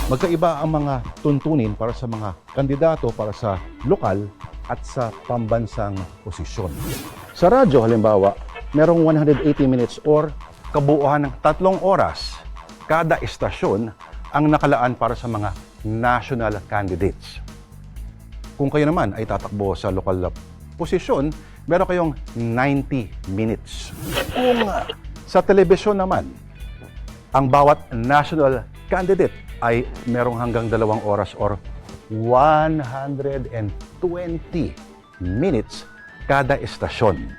Magkaiba ang mga tuntunin para sa mga kandidato para sa lokal at sa pambansang posisyon. Sa radyo, halimbawa, merong 180 minutes or kabuuan ng 3 oras kada istasyon ang nakalaan para sa mga national candidates. Kung kayo naman ay tatakbo sa lokal na posisyon, meron kayong 90 minutes. Kung sa telebisyon naman, ang bawat national candidate ay merong hanggang 2 oras or 120 minutes kada istasyon.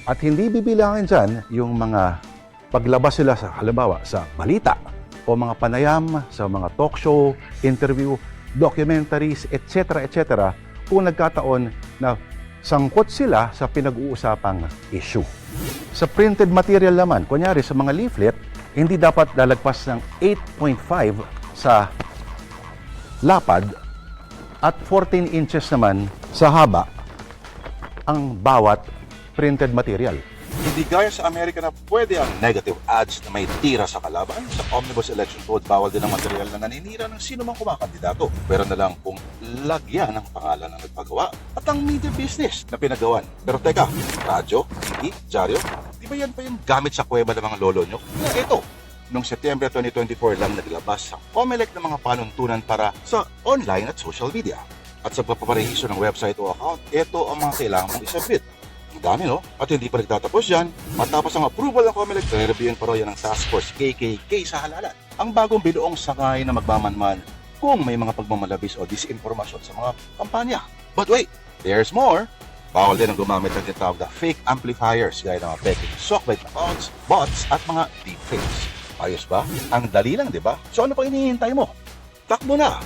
At hindi bibilangin dyan yung mga paglabas sila sa halimbawa sa balita o mga panayam sa mga talk show, interview, documentaries, etc. kung nagkataon na sangkot sila sa pinag-uusapang issue. Sa printed material naman, kunyari sa mga leaflet, hindi dapat lalagpas ng 8.5 sa lapad at 14 inches naman sa haba ang bawat printed material. Hindi gaya sa Amerika na pwede ang negative ads na may tira sa kalaban. Sa Omnibus Election Code, bawal din ang material na naninira ng sino mang kumakandidato. Pero na lang kung lagyan ng pangalan ng nagpagawa at ang media business na pinagawan. Pero teka, radyo, TV, dyaryo, di ba yan pa yung gamit sa kuweba ng mga lolo nyo? Na ito, noong Setyembre 2024 lang naglabas sa COMELEC ng mga panuntunan para sa online at social media. At sa pagpaparehiso ng website o account, ito ang mga kailangan mong isubmit. Ang dami, no? At hindi pa nagtatapos yan. Matapos ang approval ng COMELEC, re-reviewin pa raw yan ng Task Force KKK sa halalan. Ang bagong binuong sakay na magmamanman kung may mga pagmamalabis o disinformasyon sa mga kampanya. But wait, there's more. Bawal din ang gumamit ng tinatawag na fake amplifiers gaya ng mga peking sockbite accounts, bots at mga deepfakes. Ayos ba? Ang dali lang, di ba? So ano pa hinihintay mo? Takbo na!